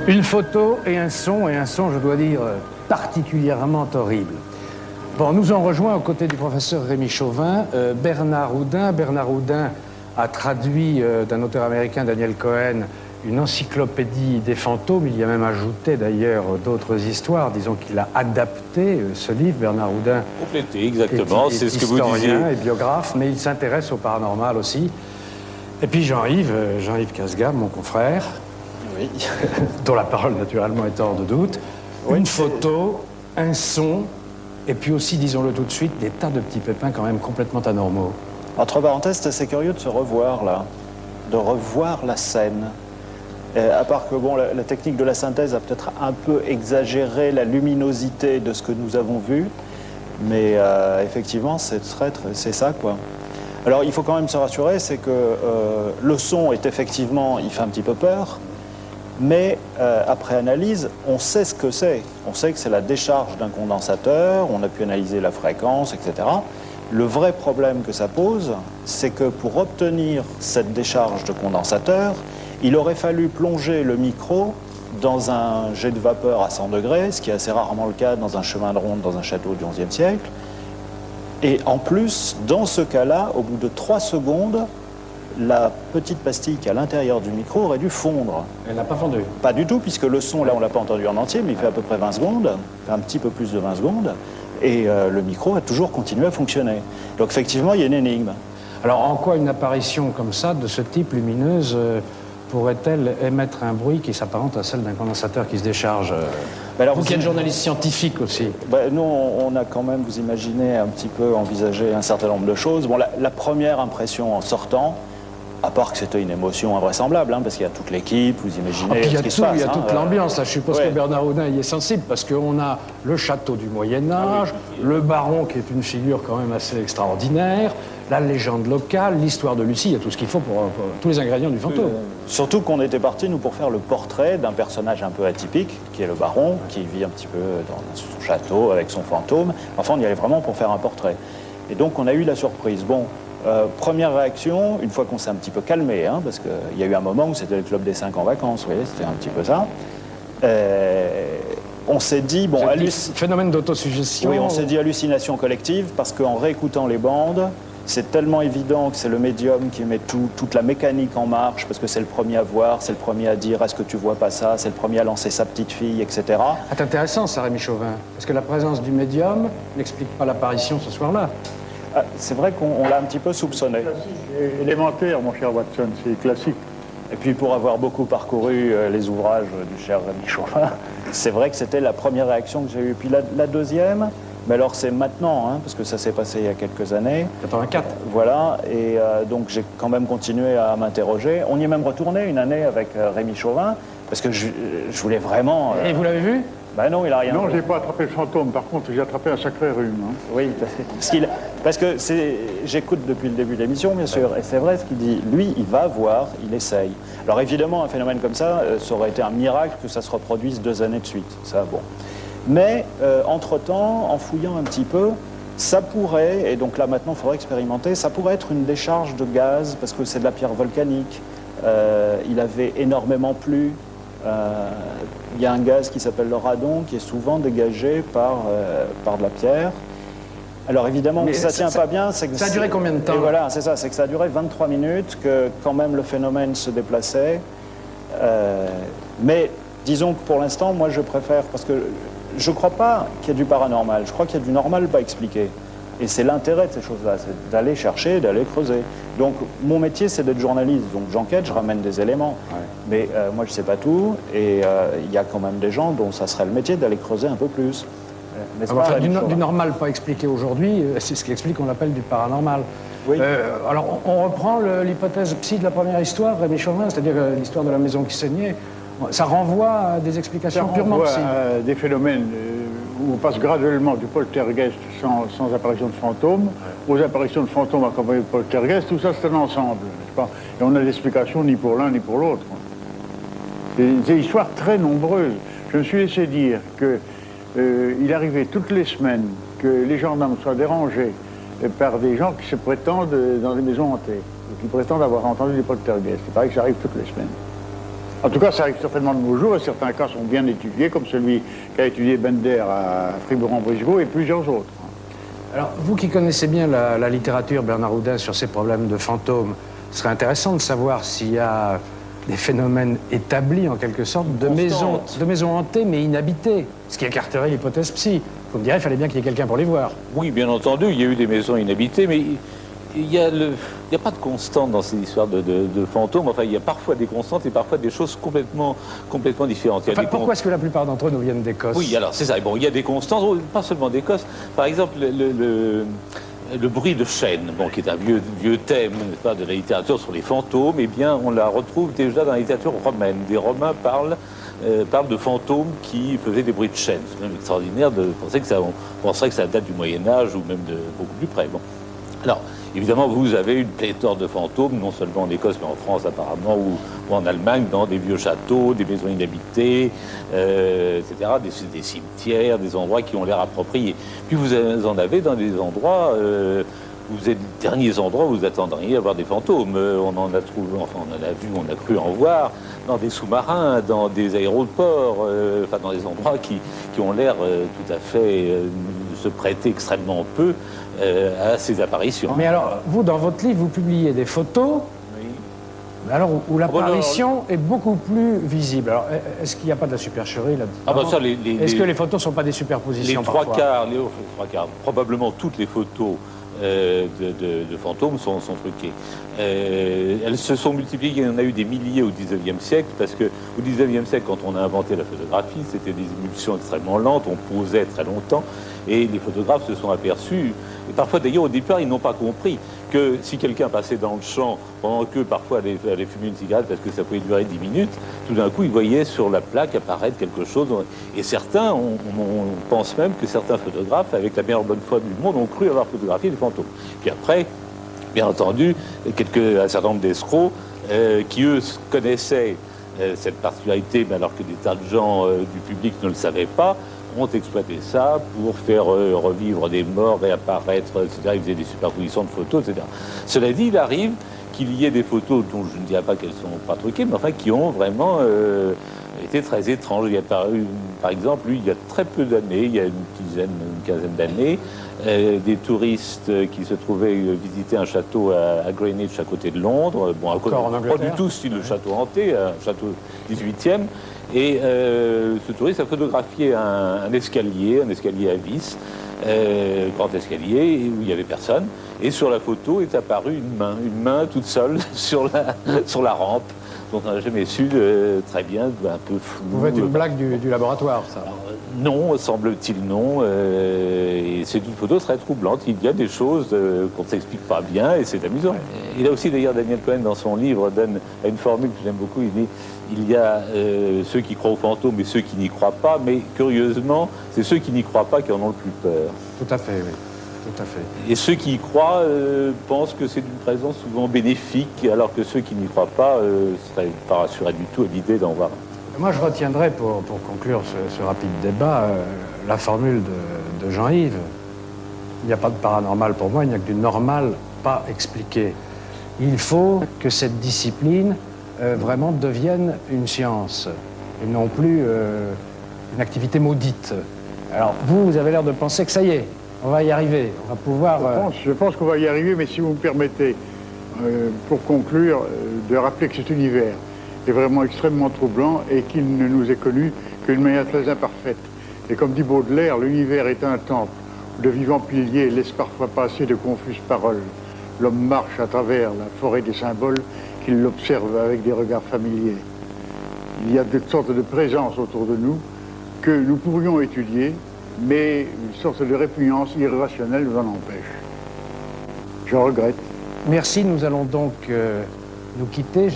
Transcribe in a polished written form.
Une photo et un son, je dois dire, particulièrement horrible. Bon, nous en rejoint aux côtés du professeur Rémi Chauvin, Bernard Houdin. Bernard Houdin a traduit d'un auteur américain, Daniel Cohen, une encyclopédie des fantômes. Il y a même ajouté d'ailleurs d'autres histoires. Disons qu'il a adapté ce livre, Bernard Houdin. Complété, exactement, c'est ce que vous disiez. Historien et biographe, mais il s'intéresse au paranormal aussi. Et puis Jean-Yves Casgam, mon confrère, oui. Dont la parole naturellement est hors de doute. Oui, une photo, un son, et puis aussi, disons-le tout de suite, des tas de petits pépins quand même complètement anormaux. Entre parenthèses, c'est assez curieux de se revoir là, de revoir la scène. À part que bon, la technique de la synthèse a peut-être un peu exagéré la luminosité de ce que nous avons vu, mais effectivement, c'est ça quoi. Alors il faut quand même se rassurer, c'est que le son est effectivement, il fait un petit peu peur, mais après analyse, on sait ce que c'est. On sait que c'est la décharge d'un condensateur, on a pu analyser la fréquence, etc. Le vrai problème que ça pose, c'est que pour obtenir cette décharge de condensateur, il aurait fallu plonger le micro dans un jet de vapeur à 100 degrés, ce qui est assez rarement le cas dans un chemin de ronde dans un château du XIe siècle. Et en plus, dans ce cas-là, au bout de 3 secondes, la petite pastille qui est à l'intérieur du micro aurait dû fondre. Elle n'a pas fondu? Pas du tout, puisque le son, là, on ne l'a pas entendu en entier, mais il fait à peu près 20 secondes, un petit peu plus de 20 secondes, et le micro a toujours continué à fonctionner. Donc effectivement, il y a une énigme. Alors en quoi une apparition comme ça, de ce type lumineuse, pourrait-elle émettre un bruit qui s'apparente à celle d'un condensateur qui se décharge? Alors, vous qui êtes journaliste scientifique aussi. Nous, on a quand même, vous imaginez, un petit peu envisagé un certain nombre de choses. Bon, la première impression en sortant, à part que c'était une émotion invraisemblable, hein, parce qu'il y a toute l'équipe, vous imaginez ce qui se passe. Il y a toute l'ambiance, là. Je suppose que Bernard Houdin y est sensible, parce qu'on a le château du Moyen-Âge, le baron qui est une figure quand même assez extraordinaire, la légende locale, l'histoire de Lucie, il y a tout ce qu'il faut pour tous les ingrédients du fantôme. Surtout qu'on était parti, nous, pour faire le portrait d'un personnage un peu atypique, qui est le baron, qui vit un petit peu dans son château avec son fantôme. Enfin, on y allait vraiment pour faire un portrait. Et donc, on a eu la surprise. Bon, première réaction, une fois qu'on s'est un petit peu calmé, hein, parce qu'il y a eu un moment où c'était le club des 5 en vacances, vous voyez, c'était un petit peu ça. On s'est dit, bon, phénomène d'autosuggestion. Oui, on s'est dit hallucination collective, parce qu'en réécoutant les bandes, c'est tellement évident que c'est le médium qui met toute la mécanique en marche, parce que c'est le premier à voir, c'est le premier à dire « est-ce que tu vois pas ça ?» c'est le premier à lancer sa petite fille, etc. C'est intéressant ça, Rémi Chauvin, parce que la présence du médium n'explique pas l'apparition ce soir-là. C'est vrai qu'on l'a un petit peu soupçonné. C'est élémentaire, mon cher Watson, c'est classique. Et puis pour avoir beaucoup parcouru les ouvrages du cher Rémi Chauvin, c'est vrai que c'était la première réaction que j'ai eue. Puis la deuxième, mais alors c'est maintenant, hein, parce que ça s'est passé il y a quelques années. 84. Voilà, et donc j'ai quand même continué à m'interroger. On y est même retourné une année avec Rémi Chauvin, parce que je voulais vraiment... Et vous l'avez vu? Ben non, il a rien. Non, j'ai pas attrapé le fantôme. Par contre, j'ai attrapé un sacré rhume. Hein. Oui, parce que j'écoute depuis le début de l'émission, bien sûr, et c'est vrai ce qu'il dit. Lui, il va voir, il essaye. Alors évidemment, un phénomène comme ça, ça aurait été un miracle que ça se reproduise 2 années de suite. Ça, bon. Mais entre-temps, en fouillant un petit peu, ça pourrait, et donc là maintenant il faudrait expérimenter, ça pourrait être une décharge de gaz, parce que c'est de la pierre volcanique. Il avait énormément plu. Il y a un gaz qui s'appelle le radon qui est souvent dégagé par de la pierre. Alors évidemment, que ça ne tient pas bien, c'est que... Ça a duré combien de temps? Et voilà, c'est ça, c'est que ça a duré 23 minutes, que quand même le phénomène se déplaçait. Mais disons que pour l'instant, moi je préfère, parce que je ne crois pas qu'il y ait du paranormal, je crois qu'il y a du normal pas expliqué. Et c'est l'intérêt de ces choses-là, c'est d'aller chercher, d'aller creuser. Donc mon métier, c'est d'être journaliste. Donc j'enquête, je ramène des éléments. Ouais. Mais moi, je ne sais pas tout. Et il y a quand même des gens dont ça serait le métier d'aller creuser un peu plus. Enfin, du normal pas expliqué aujourd'hui, c'est ce qui explique qu'on appelle du paranormal. Oui. Alors on reprend l'hypothèse psy de la première histoire, Rémi Chauvin, c'est-à-dire l'histoire de la maison qui saignait. Ça renvoie à des explications purement psy. À des phénomènes où on passe graduellement du poltergeist sans apparition de fantômes aux apparitions de fantômes accompagnés de poltergeist. Tout ça, c'est un ensemble, n'est-ce pas? Et on a l'explication ni pour l'un ni pour l'autre. Des histoires très nombreuses. Je me suis laissé dire qu'il arrivait toutes les semaines que les gendarmes soient dérangés par des gens qui se prétendent dans des maisons hantées, qui prétendent avoir entendu des poltergeists. C'est pareil que ça arrive toutes les semaines. En tout cas, ça arrive certainement de nos jours, et certains cas sont bien étudiés, comme celui qu'a étudié Bender à Fribourg-en-Brisgau et plusieurs autres. Alors, vous qui connaissez bien la littérature, Bernard Oudin, sur ces problèmes de fantômes, ce serait intéressant de savoir s'il y a des phénomènes établis, en quelque sorte, de maisons hantées mais inhabitées, ce qui écarterait l'hypothèse psy. Vous me direz, il fallait bien qu'il y ait quelqu'un pour les voir. Oui, bien entendu, il y a eu des maisons inhabitées, mais il n'y a pas de constante dans ces histoires de fantômes. Enfin, il y a parfois des constantes et parfois des choses complètement différentes. Enfin, pourquoi est-ce que la plupart d'entre eux nous viennent d'Écosse? Oui, alors c'est ça. Bon, il y a des constantes, pas seulement d'Écosse. Par exemple, le bruit de chêne, bon, qui est un vieux thème, n'est-ce pas, de la littérature sur les fantômes, eh bien, on la retrouve déjà dans la littérature romaine. Des Romains parlent de fantômes qui faisaient des bruits de chêne. C'est même extraordinaire de penser que on penserait que ça date du Moyen-Âge ou même de beaucoup plus près. Bon. Alors, évidemment, vous avez une pléthore de fantômes, non seulement en Écosse, mais en France apparemment, ou en Allemagne, dans des vieux châteaux, des maisons inhabitées, etc., des cimetières, des endroits qui ont l'air appropriés. Puis vous en avez dans des endroits, vous êtes les derniers endroits où vous attendriez à voir des fantômes. On en a trouvé, enfin on en a vu, on a cru en voir, dans des sous-marins, dans des aéroports, enfin dans des endroits qui ont l'air tout à fait se prêter extrêmement peu à ces apparitions. Mais alors, vous, dans votre livre, vous publiez des photos, oui, alors où l'apparition est beaucoup plus visible. Alors, est-ce qu'il n'y a pas de la supercherie là-dedans? Ah bah ça, est-ce que les photos ne sont pas des superpositions? Les trois quarts, probablement toutes les photos de fantômes sont truquées. Elles se sont multipliées, il y en a eu des milliers au XIXe siècle, parce qu'au XIXe siècle, quand on a inventé la photographie, c'était des émulsions extrêmement lentes, on posait très longtemps, et les photographes se sont aperçus, et parfois d'ailleurs au départ ils n'ont pas compris, que si quelqu'un passait dans le champ, pendant que parfois allait fumer une cigarette parce que ça pouvait durer 10 minutes, tout d'un coup il voyait sur la plaque apparaître quelque chose, et certains, on pense même que certains photographes, avec la meilleure bonne foi du monde, ont cru avoir photographié des fantômes. Puis après, bien entendu, un certain nombre d'escrocs qui, eux, connaissaient cette particularité, mais alors que des tas de gens du public ne le savaient pas, ont exploité ça pour faire revivre des morts, réapparaître, etc. Ils faisaient des superpositions de photos, etc. Cela dit, il arrive qu'il y ait des photos dont je ne dirais pas qu'elles sont pas truquées, mais enfin qui ont vraiment été très étranges. Il y a par exemple, lui, il y a très peu d'années, il y a une quinzaine d'années, des touristes qui se trouvaient visiter un château à Greenwich, à côté de Londres. Bon, pas du tout style de château hanté, un château 18e. Et ce touriste a photographié un escalier à vis, grand escalier, où il n'y avait personne. Et sur la photo est apparue une main toute seule sur la rampe, dont on n'a jamais su très bien, un peu flou. Vous faites une blague du laboratoire, ça? Alors, non, semble-t-il non. Et c'est une photo très troublante. Il y a des choses qu'on ne s'explique pas bien et c'est amusant. Il a aussi d'ailleurs, Daniel Cohen, dans son livre, donne une formule que j'aime beaucoup. Il dit, il y a ceux qui croient aux fantômes et ceux qui n'y croient pas, mais curieusement, c'est ceux qui n'y croient pas qui en ont le plus peur. Tout à fait, oui. Tout à fait. Et ceux qui y croient pensent que c'est d'une présence souvent bénéfique, alors que ceux qui n'y croient pas seraient pas rassurés du tout à l'idée d'en voir. Moi, je retiendrai, pour conclure ce rapide débat, la formule de Jean-Yves. Il n'y a pas de paranormal pour moi, il n'y a que du normal pas expliqué. Il faut que cette discipline vraiment devienne une science, et non plus une activité maudite. Alors, vous avez l'air de penser que ça y est, on va y arriver, on va pouvoir... Je pense qu'on va y arriver, mais si vous me permettez, pour conclure, de rappeler que cet univers est vraiment extrêmement troublant et qu'il ne nous est connu qu'une manière très imparfaite. Et comme dit Baudelaire, l'univers est un temple où de vivants piliers laissent parfois passer de confuses paroles. L'homme marche à travers la forêt des symboles qu'il l'observe avec des regards familiers. Il y a toutes sortes de présences autour de nous que nous pourrions étudier, mais une sorte de répugnance irrationnelle nous en empêche. Je regrette. Merci, nous allons donc nous quitter.